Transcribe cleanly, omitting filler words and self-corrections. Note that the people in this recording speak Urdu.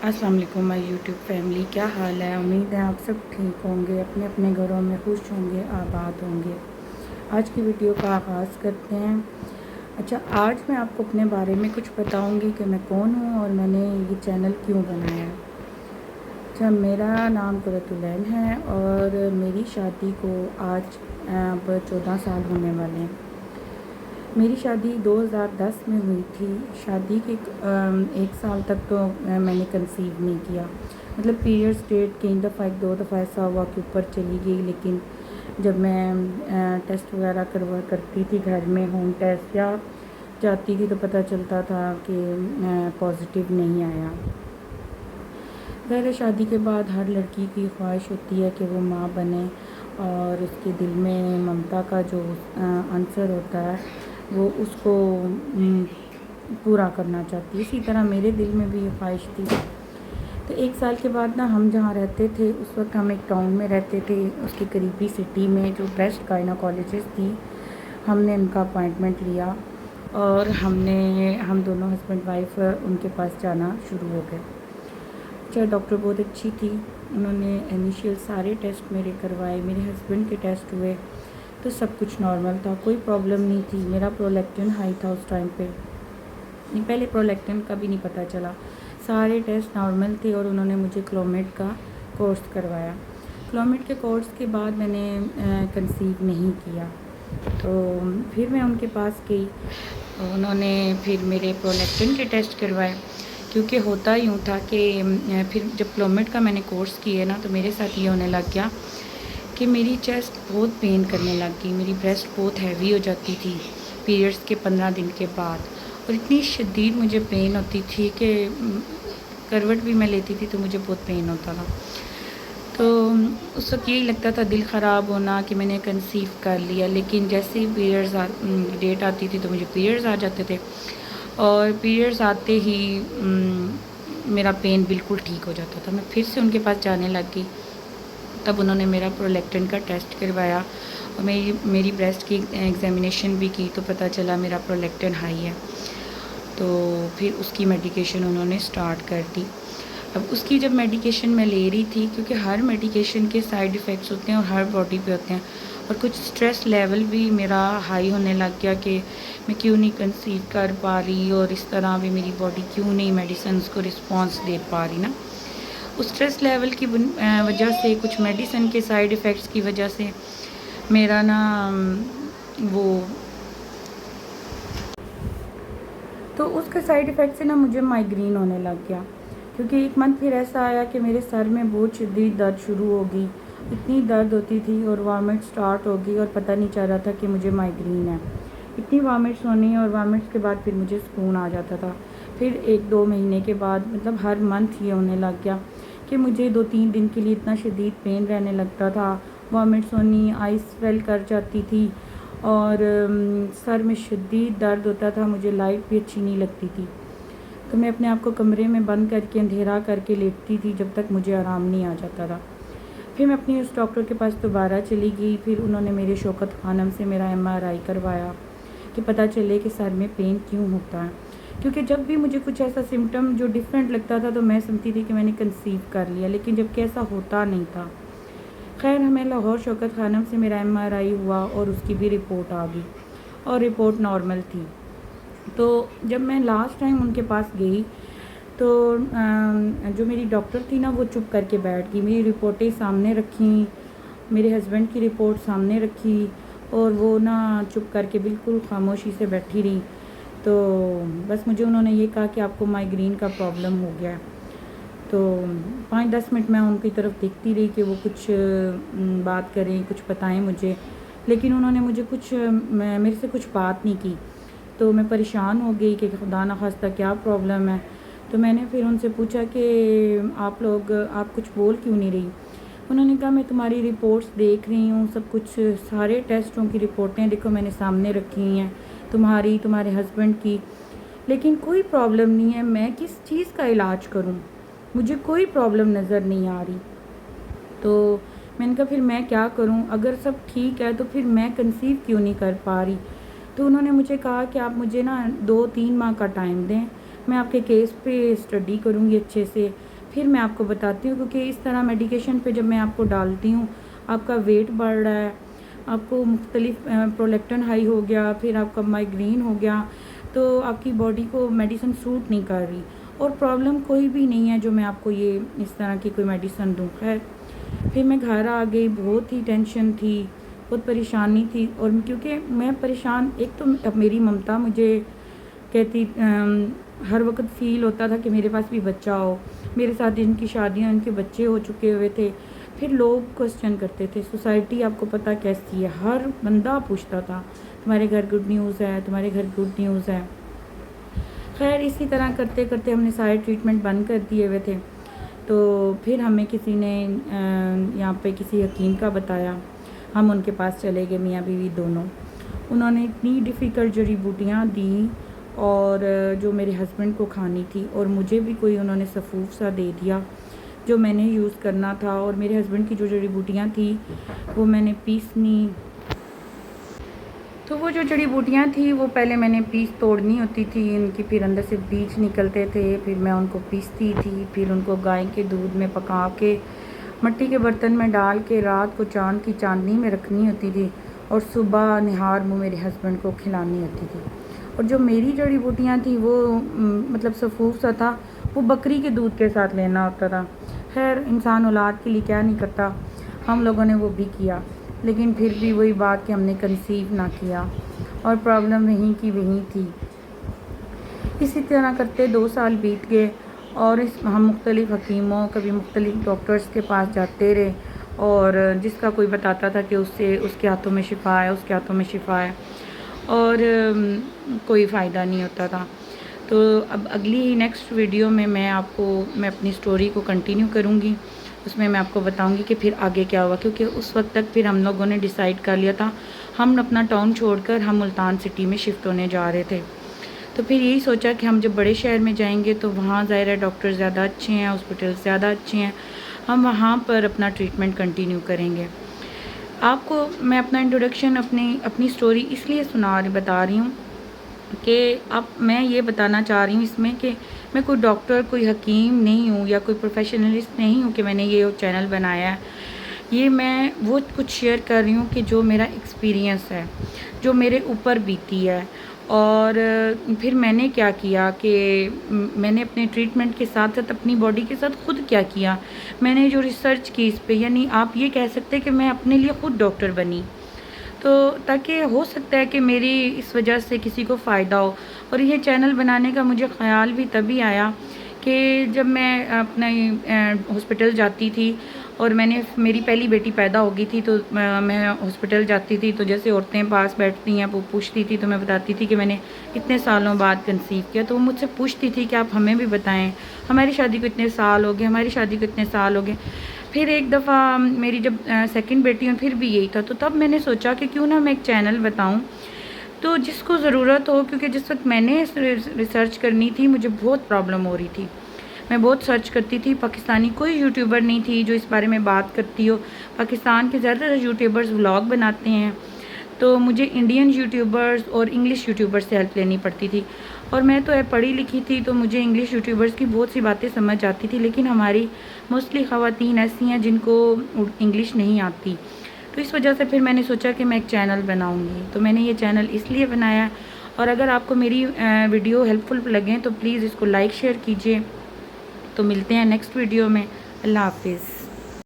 السلام علیکم مائی یوٹیوب فیملی، کیا حال ہے؟ امید ہے آپ سب ٹھیک ہوں گے، اپنے اپنے گھروں میں خوش ہوں گے، آباد ہوں گے۔ آج کی ویڈیو کا آغاز کرتے ہیں۔ اچھا، آج میں آپ کو اپنے بارے میں کچھ بتاؤں گی کہ میں کون ہوں اور میں نے یہ چینل کیوں بنایا ہے۔ اچھا، میرا نام قرۃ العین ہے اور میری شادی کو آج اب 14 سال ہونے والے ہیں۔ میری شادی 2010 میں ہوئی تھی۔ شادی کے ایک سال تک تو میں نے کنسیو نہیں کیا، مطلب پیریڈس ڈیٹ کئی دفعہ ایک دو دفعہ ایسا ہوا کہ اوپر چلی گئی، لیکن جب میں ٹیسٹ وغیرہ کرتی تھی گھر میں، ہوم ٹیسٹ یا جاتی تھی تو پتہ چلتا تھا کہ پازیٹیو نہیں آیا۔ غیر شادی کے بعد ہر لڑکی کی خواہش ہوتی ہے کہ وہ ماں بنے اور اس کے دل میں ممتا کا جو عنصر ہوتا ہے وہ اس کو پورا کرنا چاہتی ہے۔ اسی طرح میرے دل میں بھی یہ خواہش تھی۔ تو ایک سال کے بعد نا، ہم جہاں رہتے تھے اس وقت ہم ایک ٹاؤن میں رہتے تھے، اس کی قریبی سٹی میں جو بیسٹ گائناکالوجسٹ تھی، ہم نے ان کا اپوائنٹمنٹ لیا اور ہم دونوں ہسبینڈ وائف ان کے پاس جانا شروع ہو گئے۔ اچھا، ڈاکٹر بہت اچھی تھی، انہوں نے انیشیل سارے ٹیسٹ میرے کروائے، میرے ہسبینڈ کے ٹیسٹ ہوئے تو سب کچھ نارمل تھا، کوئی پرابلم نہیں تھی۔ میرا پرولیکٹن ہائی تھا اس ٹائم پہ، پہلے پرولیکٹن کا بھی نہیں پتہ چلا، سارے ٹیسٹ نارمل تھے اور انہوں نے مجھے کلومیٹ کا کورس کروایا۔ کلومیٹ کے کورس کے بعد میں نے کنسیو نہیں کیا، تو پھر میں ان کے پاس گئی، انہوں نے پھر میرے پرولیکٹن کے ٹیسٹ کروائے، کیونکہ ہوتا یوں تھا کہ پھر جب کلومیٹ کا میں نے کورس کیا نا تو میرے ساتھ یہ ہونے لگ گیا کہ میری چیسٹ بہت پین کرنے لگ گئی، میری بریسٹ بہت ہیوی ہو جاتی تھی پیریڈس کے 15 دن کے بعد، اور اتنی شدید مجھے پین ہوتی تھی کہ کروٹ بھی میں لیتی تھی تو مجھے بہت پین ہوتا تھا۔ تو اس وقت یہی لگتا تھا دل خراب ہونا کہ میں نے کنسیو کر لیا، لیکن جیسے ہی پیریڈز ڈیٹ آتی تھی تو مجھے پیریڈز آ جاتے تھے اور پیریڈز آتے ہی میرا پین بالکل ٹھیک ہو جاتا تھا۔ میں پھر سے ان کے پاس جانے لگ گئی، تب انہوں نے میرا پرولیکٹن کا ٹیسٹ کروایا اور میری بریسٹ کی ایگزامینیشن بھی کی تو پتہ چلا میرا پرولیکٹن ہائی ہے، تو پھر اس کی میڈیکیشن انہوں نے سٹارٹ کر دی۔ اب اس کی جب میڈیکیشن میں لے رہی تھی، کیونکہ ہر میڈیکیشن کے سائیڈ ایفیکٹس ہوتے ہیں اور ہر باڈی پہ ہوتے ہیں، اور کچھ سٹریس لیول بھی میرا ہائی ہونے لگ گیا کہ میں کیوں نہیں کنسیو کر پا رہی اور اس طرح بھی میری باڈی کیوں نہیں میڈیسنز کو رسپانس دے پا رہی نا۔ اس سٹریس لیول کی وجہ سے، کچھ میڈیسن کے سائیڈ ایفیکٹس کی وجہ سے میرا نا تو اس کے سائیڈ ایفیکٹ سے نا مجھے مائیگرین ہونے لگ گیا، کیونکہ ایک منتھ پھر ایسا آیا کہ میرے سر میں بہت شدید درد شروع ہو گئی، اتنی درد ہوتی تھی اور وامٹ سٹارٹ ہو گئی اور پتہ نہیں چل رہا تھا کہ مجھے مائیگرین ہے، اتنی وامٹس ہونی اور وامٹس کے بعد پھر مجھے سکون آ جاتا تھا۔ پھر ایک دو مہینے کے بعد، مطلب ہر منتھ یہ ہونے لگ گیا کہ مجھے 2-3 دن کے لیے اتنا شدید پین رہنے لگتا تھا، وامٹس ہونی، آئس سویل کر جاتی تھی اور سر میں شدید درد ہوتا تھا، مجھے لائٹ بھی اچھی نہیں لگتی تھی، تو میں اپنے آپ کو کمرے میں بند کر کے اندھیرا کر کے لیٹتی تھی جب تک مجھے آرام نہیں آ جاتا تھا۔ پھر میں اپنی اس ڈاکٹر کے پاس دوبارہ چلی گئی، پھر انہوں نے میرے شوکت خانم سے میرا MRI کروایا کہ پتہ چلے کہ سر میں پین کیوں ہوتا ہے، کیونکہ جب بھی مجھے کچھ ایسا سمٹم جو ڈیفرنٹ لگتا تھا تو میں سمجھتی تھی کہ میں نے کنسیو کر لیا، لیکن جب کہ ایسا ہوتا نہیں تھا۔ خیر، ہمیں لاہور شوکت خانم سے میرا MRI ہوا اور اس کی بھی رپورٹ آ گئی اور رپورٹ نارمل تھی۔ تو جب میں لاسٹ ٹائم ان کے پاس گئی تو جو میری ڈاکٹر تھی نا وہ چپ کر کے بیٹھ گئی، میری رپورٹیں سامنے رکھیں، میرے ہسبینڈ کی رپورٹ سامنے رکھی اور وہ نا چپ کر کے بالکل خاموشی سے بیٹھی رہی۔ تو بس مجھے انہوں نے یہ کہا کہ آپ کو مائیگرین کا پرابلم ہو گیا ہے، تو 5-10 منٹ میں ان کی طرف دیکھتی رہی کہ وہ کچھ بات کریں، کچھ بتائیں مجھے، لیکن انہوں نے مجھے میرے سے کچھ بات نہیں کی، تو میں پریشان ہو گئی کہ خدا نخواستہ کیا پرابلم ہے۔ تو میں نے پھر ان سے پوچھا کہ آپ کچھ بول کیوں نہیں رہی؟ انہوں نے کہا میں تمہاری رپورٹس دیکھ رہی ہوں، سب کچھ سارے ٹیسٹوں کی رپورٹیں دیکھو میں نے سامنے رکھی ہیں، تمہارے ہسبینڈ کی، لیکن کوئی پرابلم نہیں ہے، میں کس چیز کا علاج کروں، مجھے کوئی پرابلم نظر نہیں آ رہی۔ تو میں نے کہا پھر میں کیا کروں، اگر سب ٹھیک ہے تو پھر میں کنسیو کیوں نہیں کر پا رہی؟ تو انہوں نے مجھے کہا کہ آپ مجھے نا 2-3 ماہ کا ٹائم دیں، میں آپ کے کیس پہ اسٹڈی کروں گی اچھے سے، پھر میں آپ کو بتاتی ہوں، کیونکہ اس طرح میڈیکیشن پہ جب میں آپ کو ڈالتی ہوں، آپ کا ویٹ بڑھ رہا ہے، آپ کو مختلف پرولیکٹن ہائی ہو گیا، پھر آپ کا مائگرین ہو گیا، تو آپ کی باڈی کو میڈیسن سوٹ نہیں کر رہی، اور پرابلم کوئی بھی نہیں ہے جو میں آپ کو یہ اس طرح کی کوئی میڈیسن دوں. خیر پھر میں گھر آ گئی، بہت ہی ٹینشن تھی، بہت پریشانی تھی. اور کیونکہ میں پریشان، ایک تو اب میری ممتا مجھے کہتی ہر وقت فیل ہوتا تھا کہ میرے پاس بھی بچہ ہو. میرے ساتھ جن کی شادیاں، ان کے بچے ہو چکے ہوئے تھے. پھر لوگ کوسچن کرتے تھے، سوسائٹی آپ کو پتہ کیسی ہے، ہر بندہ پوچھتا تھا تمہارے گھر گڈ نیوز ہے، تمہارے گھر گڈ نیوز ہے. خیر اسی طرح کرتے کرتے ہم نے سارے ٹریٹمنٹ بند کر دیے ہوئے تھے. تو پھر ہمیں کسی نے یہاں پہ کسی حکیم کا بتایا، ہم ان کے پاس چلے گئے، میاں بیوی دونوں. انہوں نے اتنی ڈیفیکلٹ جڑی بوٹیاں دیں اور جو میرے ہسبینڈ کو کھانی تھی، اور مجھے بھی کوئی انہوں نے سفوف سا دے دیا جو میں نے یوز کرنا تھا. اور میرے ہسبینڈ کی جو جڑی بوٹیاں تھیں وہ میں نے پیسنی. تو وہ جو جڑی بوٹیاں تھیں وہ پہلے میں نے توڑنی ہوتی تھی ان کی، پھر اندر سے بیج نکلتے تھے، پھر میں ان کو پیستی تھی، پھر ان کو گائے کے دودھ میں پکا کے مٹی کے برتن میں ڈال کے رات کو چاند کی چاندنی میں رکھنی ہوتی تھی، اور صبح نہار منہ میرے ہسبینڈ کو کھلانی ہوتی تھی. اور جو میری جڑی بوٹیاں تھیں وہ مطلب سفوف سا تھا، وہ بکری کے دودھ کے ساتھ لینا ہوتا تھا. خیر انسان اولاد کے لیے کیا نہیں کرتا، ہم لوگوں نے وہ بھی کیا. لیکن پھر بھی وہی بات کہ ہم نے کنسیو نہ کیا، اور پرابلم وہیں کی وہیں تھی. اسی طرح کرتے 2 سال بیت گئے، اور ہم مختلف حکیموں، کبھی مختلف ڈاکٹرز کے پاس جاتے رہے، اور جس کا کوئی بتاتا تھا کہ اس کے ہاتھوں میں شفا ہے، اس کے ہاتھوں میں شفا ہے، اور کوئی فائدہ نہیں ہوتا تھا. تو اب اگلی نیکسٹ ویڈیو میں میں اپنی سٹوری کو کنٹینیو کروں گی. اس میں آپ کو بتاؤں گی کہ پھر آگے کیا ہوا، کیونکہ اس وقت تک پھر ہم لوگوں نے ڈیسائیڈ کر لیا تھا، ہم اپنا ٹاؤن چھوڑ کر ہم ملتان سٹی میں شفٹ ہونے جا رہے تھے. تو پھر یہی سوچا کہ ہم جب بڑے شہر میں جائیں گے تو وہاں ظاہر ہے ڈاکٹر زیادہ اچھے ہیں، ہاسپٹل زیادہ اچھے ہیں، ہم وہاں پر اپنا ٹریٹمنٹ کنٹینیو کریں گے. آپ کو میں اپنا انٹروڈکشن اپنی سٹوری اس لیے بتا رہی ہوں کہ اب میں یہ بتانا چاہ رہی ہوں اس میں کہ میں کوئی ڈاکٹر، کوئی حکیم نہیں ہوں، یا کوئی پروفیشنلسٹ نہیں ہوں کہ میں نے یہ چینل بنایا ہے. یہ میں وہ کچھ شیئر کر رہی ہوں کہ جو میرا ایکسپیرینس ہے، جو میرے اوپر بیتی ہے. اور پھر میں نے کیا کیا کہ میں نے اپنے ٹریٹمنٹ کے ساتھ ساتھ اپنی باڈی کے ساتھ خود کیا کیا. میں نے جو ریسرچ کی اس پہ، یعنی آپ یہ کہہ سکتے کہ میں اپنے لیے خود ڈاکٹر بنی، تو تاکہ ہو سکتا ہے کہ میری اس وجہ سے کسی کو فائدہ ہو. اور یہ چینل بنانے کا مجھے خیال بھی تبھی آیا کہ جب میں اپنے ہاسپٹل جاتی تھی، اور میری پہلی بیٹی پیدا ہو گئی تھی، تو میں ہاسپٹل جاتی تھی، تو جیسے عورتیں پاس بیٹھتی ہیں وہ پوچھتی تھی، تو میں بتاتی تھی کہ میں نے اتنے سالوں بعد کنسیو کیا. تو وہ مجھ سے پوچھتی تھی کہ آپ ہمیں بھی بتائیں، ہماری شادی کو اتنے سال ہو گئے، ہماری شادی کو اتنے سال ہو گئے. پھر ایک دفعہ میری جب سیکنڈ بیٹی ہوں، پھر بھی یہی تھا. تو تب میں نے سوچا کہ کیوں نہ میں ایک چینل بتاؤں، تو جس کو ضرورت ہو. کیونکہ جس وقت میں نے ریسرچ کرنی تھی مجھے بہت پرابلم ہو رہی تھی، میں بہت سرچ کرتی تھی. پاکستانی کوئی یوٹیوبر نہیں تھی جو اس بارے میں بات کرتی ہو. پاکستان کے زیادہ تر یوٹیوبرز ولاگ بناتے ہیں، تو مجھے انڈین یوٹیوبرز اور انگلش یوٹیوبرز سے ہیلپ لینی پڑتی تھی. اور میں تو پڑھی لکھی تھی، تو مجھے انگلش یوٹیوبرز کی بہت سی باتیں سمجھ آتی تھی، لیکن ہماری موسٹلی خواتین ایسی ہیں جن کو انگلش نہیں آتی. تو اس وجہ سے پھر میں نے سوچا کہ میں ایک چینل بناؤں گی. تو میں نے یہ چینل اس لیے بنایا ہے. اور اگر آپ کو میری ویڈیو ہیلپ فل لگیں تو پلیز اس کو لائک شیئر کیجیے. تو ملتے ہیں نیکسٹ ویڈیو میں. اللہ حافظ.